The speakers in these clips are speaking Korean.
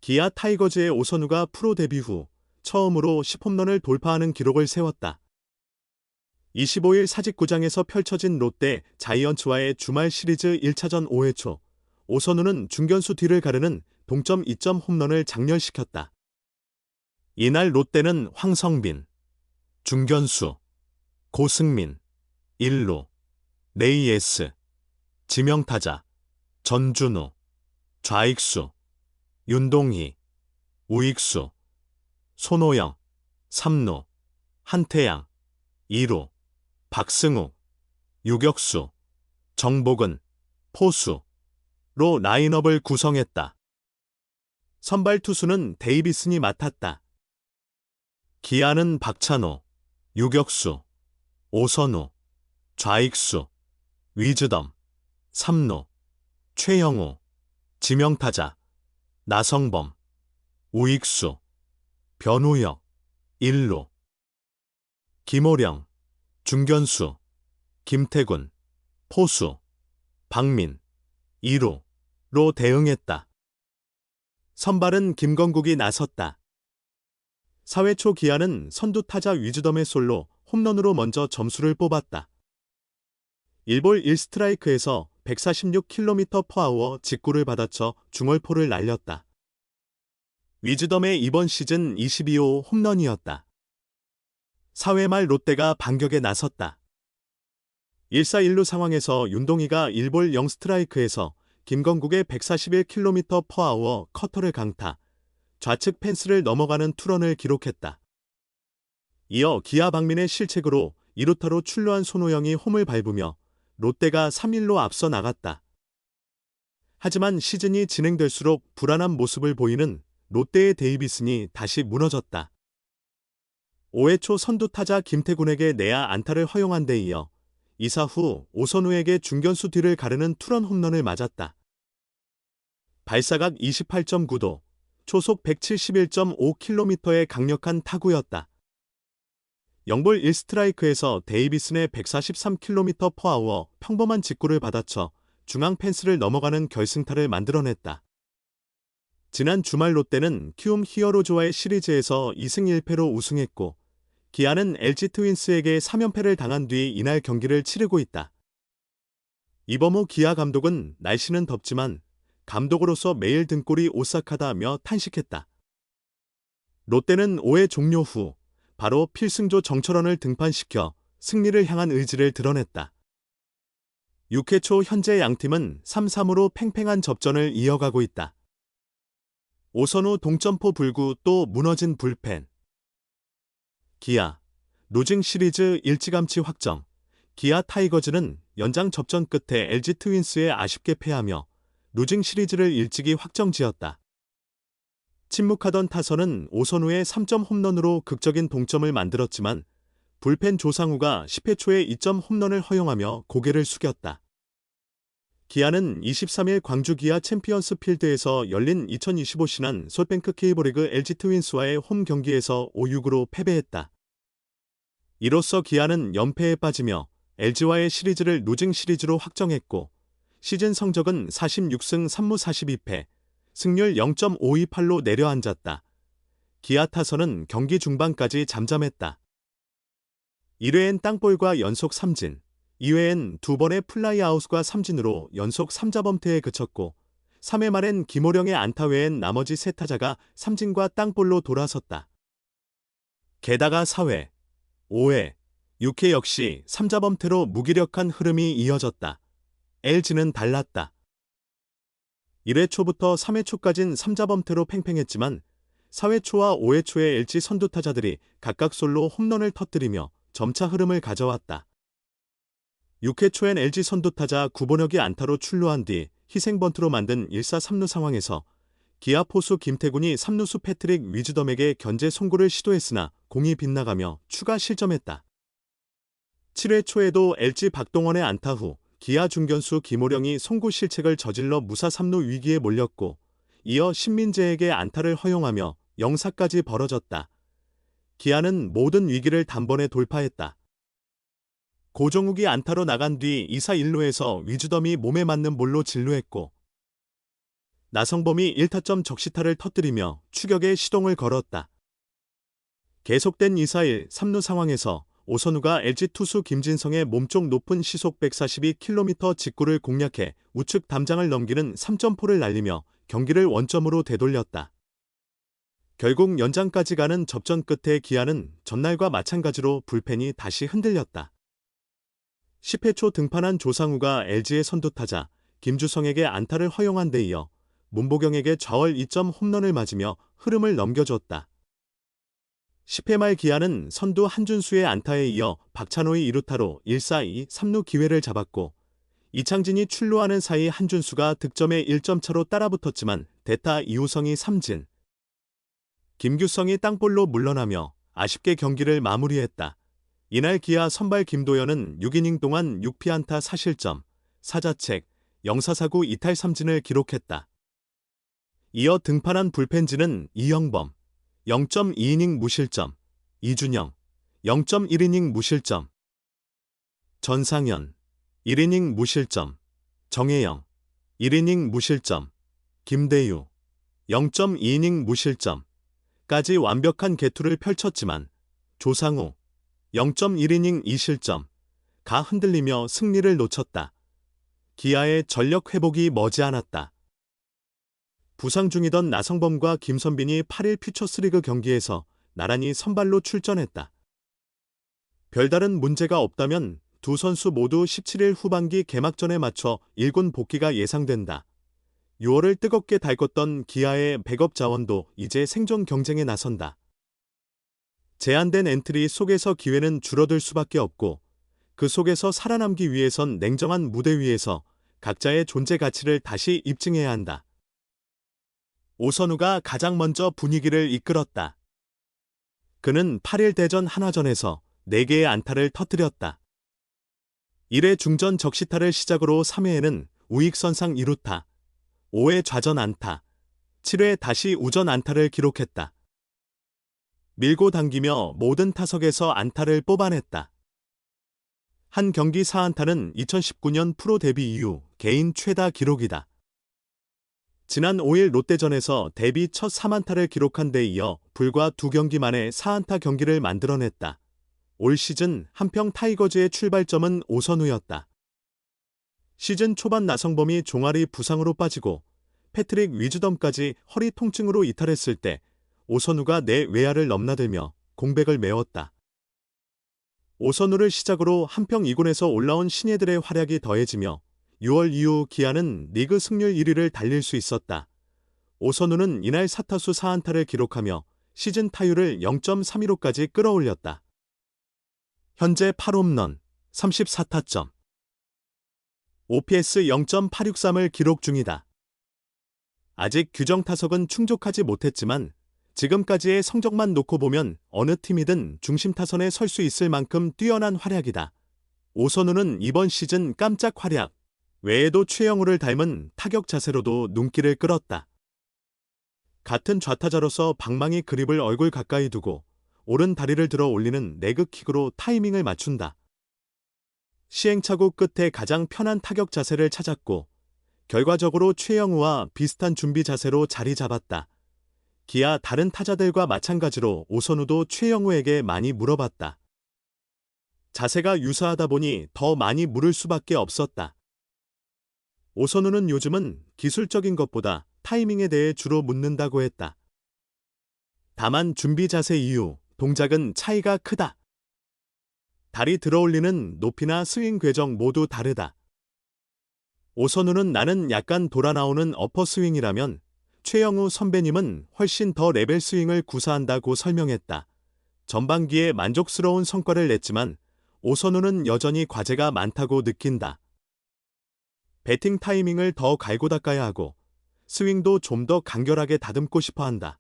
기아 타이거즈의 오선우가 프로 데뷔 후 처음으로 10홈런을 돌파하는 기록을 세웠다. 25일 사직구장에서 펼쳐진 롯데 자이언츠와의 주말 시리즈 1차전 5회 초, 오선우는 중견수 뒤를 가르는 동점 2점 홈런을 장렬시켰다. 이날 롯데는 황성빈, 중견수, 고승민, 1루, 레이에스, 지명타자, 전준우, 좌익수, 윤동희, 우익수, 손오영, 3루, 한태양, 2루, 박승욱, 유격수, 정복은, 포수로 라인업을 구성했다. 선발 투수는 데이비슨이 맡았다. 기아는 박찬호, 유격수, 오선우, 좌익수, 위즈덤, 3루, 최영우, 지명타자, 나성범, 우익수, 변우혁, 1루, 김호령, 중견수, 김태군, 포수, 박민, 2루로 대응했다. 선발은 김건국이 나섰다. 4회 초 기아는 선두타자 위즈덤의 솔로 홈런으로 먼저 점수를 뽑았다. 1볼 1스트라이크에서 146km/h 직구를 받아쳐 중월포를 날렸다. 위즈덤의 이번 시즌 22호 홈런이었다. 4회 말 롯데가 반격에 나섰다. 1사1루 상황에서 윤동희가 1볼 0스트라이크에서 김건국의 141km/h 커터를 강타, 좌측 펜스를 넘어가는 투런을 기록했다. 이어 기아 박민의 실책으로 2루타로 출루한 손오영이 홈을 밟으며 롯데가 3-1로 앞서 나갔다. 하지만 시즌이 진행될수록 불안한 모습을 보이는 롯데의 데이비슨이 다시 무너졌다. 5회 초 선두타자 김태군에게 내야 안타를 허용한 데 이어 2사 후 오선우에게 중견수 뒤를 가르는 투런 홈런을 맞았다. 발사각 28.9도, 초속 171.5km의 강력한 타구였다. 0볼 1스트라이크에서 데이비슨의 143km/h 평범한 직구를 받아쳐 중앙 펜스를 넘어가는 결승타를 만들어냈다. 지난 주말 롯데는 키움 히어로즈와의 시리즈에서 2승 1패로 우승했고 기아는 LG 트윈스에게 3연패를 당한 뒤 이날 경기를 치르고 있다. 이범호 기아 감독은 날씨는 덥지만 감독으로서 매일 등골이 오싹하다며 탄식했다. 롯데는 5회 종료 후 바로 필승조 정철원을 등판시켜 승리를 향한 의지를 드러냈다. 6회 초 현재 양팀은 3-3으로 팽팽한 접전을 이어가고 있다. 오선우 동점포 불구 또 무너진 불펜. 기아, 루징 시리즈 일찌감치 확정. 기아 타이거즈는 연장 접전 끝에 LG 트윈스에 아쉽게 패하며 루징 시리즈를 일찍이 확정지었다. 침묵하던 타선은 오선우의 3점 홈런으로 극적인 동점을 만들었지만 불펜 조상우가 10회 초에 2점 홈런을 허용하며 고개를 숙였다. 기아는 23일 광주 기아 챔피언스 필드에서 열린 2025 신한 소뱅크 K리그 LG 트윈스와의 홈 경기에서 5-6으로 패배했다. 이로써 기아는 연패에 빠지며 LG와의 시리즈를 루징 시리즈로 확정했고 시즌 성적은 46승 3무 42패, 승률 0.528로 내려앉았다. 기아 타선은 경기 중반까지 잠잠했다. 1회엔 땅볼과 연속 삼진, 2회엔 2번의 플라이아웃과 삼진으로 연속 3자범퇴에 그쳤고 3회 말엔 김호령의 안타 외엔 나머지 세 타자가 삼진과 땅볼로 돌아섰다. 게다가 4회, 5회, 6회 역시 3자범퇴로 무기력한 흐름이 이어졌다. LG는 달랐다. 1회 초부터 3회 초까진 3자범퇴로 팽팽했지만 4회 초와 5회 초에 LG 선두타자들이 각각 솔로 홈런을 터뜨리며 점차 흐름을 가져왔다. 6회 초엔 LG 선두타자 구본혁이 안타로 출루한 뒤 희생번트로 만든 1사3루 상황에서 기아 포수 김태군이 3루수 패트릭 위즈덤에게 견제 송구를 시도했으나 공이 빗나가며 추가 실점했다. 7회 초에도 LG 박동원의 안타 후 기아 중견수 김호령이 송구 실책을 저질러 무사 3루 위기에 몰렸고 이어 신민재에게 안타를 허용하며 영사까지 벌어졌다. 기아는 모든 위기를 단번에 돌파했다. 고종욱이 안타로 나간 뒤 2사 1루에서 위즈덤이 몸에 맞는 볼로 진루했고 나성범이 1타점 적시타를 터뜨리며 추격에 시동을 걸었다. 계속된 2-4-1 3루 상황에서 오선우가 LG 투수 김진성의 몸쪽 높은 시속 142km 직구를 공략해 우측 담장을 넘기는 3점포를 날리며 경기를 원점으로 되돌렸다. 결국 연장까지 가는 접전 끝에 기아는 전날과 마찬가지로 불펜이 다시 흔들렸다. 10회 초 등판한 조상우가 LG의 선두타자 김주성에게 안타를 허용한 데 이어 문보경에게 좌월 2점 홈런을 맞으며 흐름을 넘겨줬다. 10회 말 기아는 선두 한준수의 안타에 이어 박찬호의 2루타로 1-4-2 3루 기회를 잡았고 이창진이 출루하는 사이 한준수가 득점에 1점 차로 따라붙었지만 대타 이우성이 삼진, 김규성이 땅볼로 물러나며 아쉽게 경기를 마무리했다. 이날 기아 선발 김도현은 6이닝 동안 6피안타 4실점, 4자책, 0사사구 이탈 삼진을 기록했다. 이어 등판한 불펜진은 이영범, 0.2이닝 무실점, 이준영, 0.1이닝 무실점, 전상현, 1이닝 무실점, 정혜영, 1이닝 무실점, 김대유, 0.2이닝 무실점까지 완벽한 개투를 펼쳤지만 조상우, 0.1이닝 2실점, 가 흔들리며 승리를 놓쳤다. 기아의 전력 회복이 머지않았다. 부상 중이던 나성범과 김선빈이 8일 퓨처스리그 경기에서 나란히 선발로 출전했다. 별다른 문제가 없다면 두 선수 모두 17일 후반기 개막전에 맞춰 1군 복귀가 예상된다. 6월을 뜨겁게 달궜던 기아의 백업 자원도 이제 생존 경쟁에 나선다. 제한된 엔트리 속에서 기회는 줄어들 수밖에 없고 그 속에서 살아남기 위해선 냉정한 무대 위에서 각자의 존재 가치를 다시 입증해야 한다. 오선우가 가장 먼저 분위기를 이끌었다. 그는 8일 대전 한화전에서 4개의 안타를 터뜨렸다. 1회 중전 적시타를 시작으로 3회에는 우익선상 2루타, 5회 좌전 안타, 7회 다시 우전 안타를 기록했다. 밀고 당기며 모든 타석에서 안타를 뽑아냈다. 한 경기 4안타는 2019년 프로 데뷔 이후 개인 최다 기록이다. 지난 5일 롯데전에서 데뷔 첫 3안타를 기록한 데 이어 불과 2경기 만에 4안타 경기를 만들어냈다. 올 시즌 한평 타이거즈의 출발점은 오선우였다. 시즌 초반 나성범이 종아리 부상으로 빠지고 패트릭 위즈덤까지 허리 통증으로 이탈했을 때 오선우가 내 외야를 넘나들며 공백을 메웠다. 오선우를 시작으로 한평 2군에서 올라온 신예들의 활약이 더해지며 6월 이후 기아는 리그 승률 1위를 달릴 수 있었다. 오선우는 이날 4타수 4안타를 기록하며 시즌 타율을 0.315까지 끌어올렸다. 현재 8홈런, 34타점, OPS 0.863을 기록 중이다. 아직 규정 타석은 충족하지 못했지만 지금까지의 성적만 놓고 보면 어느 팀이든 중심 타선에 설 수 있을 만큼 뛰어난 활약이다. 오선우는 이번 시즌 깜짝 활약 외에도 최영우를 닮은 타격 자세로도 눈길을 끌었다. 같은 좌타자로서 방망이 그립을 얼굴 가까이 두고 오른 다리를 들어 올리는 레그킥으로 타이밍을 맞춘다. 시행착오 끝에 가장 편한 타격 자세를 찾았고 결과적으로 최영우와 비슷한 준비 자세로 자리 잡았다. 기아 다른 타자들과 마찬가지로 오선우도 최영우에게 많이 물어봤다. 자세가 유사하다 보니 더 많이 물을 수밖에 없었다. 오선우는 요즘은 기술적인 것보다 타이밍에 대해 주로 묻는다고 했다. 다만 준비 자세 이후 동작은 차이가 크다. 다리 들어올리는 높이나 스윙 궤적 모두 다르다. 오선우는 나는 약간 돌아 나오는 어퍼 스윙이라면 최영우 선배님은 훨씬 더 레벨 스윙을 구사한다고 설명했다. 전반기에 만족스러운 성과를 냈지만 오선우는 여전히 과제가 많다고 느낀다. 배팅 타이밍을 더 갈고 닦아야 하고 스윙도 좀 더 간결하게 다듬고 싶어 한다.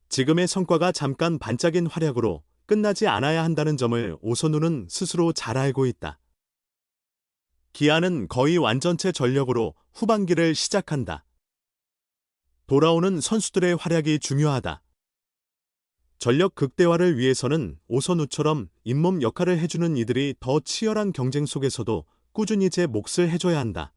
지금의 성과가 잠깐 반짝인 활약으로 끝나지 않아야 한다는 점을 오선우는 스스로 잘 알고 있다. 기아는 거의 완전체 전력으로 후반기를 시작한다. 돌아오는 선수들의 활약이 중요하다. 전력 극대화를 위해서는 오선우처럼 잇몸 역할을 해주는 이들이 더 치열한 경쟁 속에서도 꾸준히 제 몫을 해줘야 한다.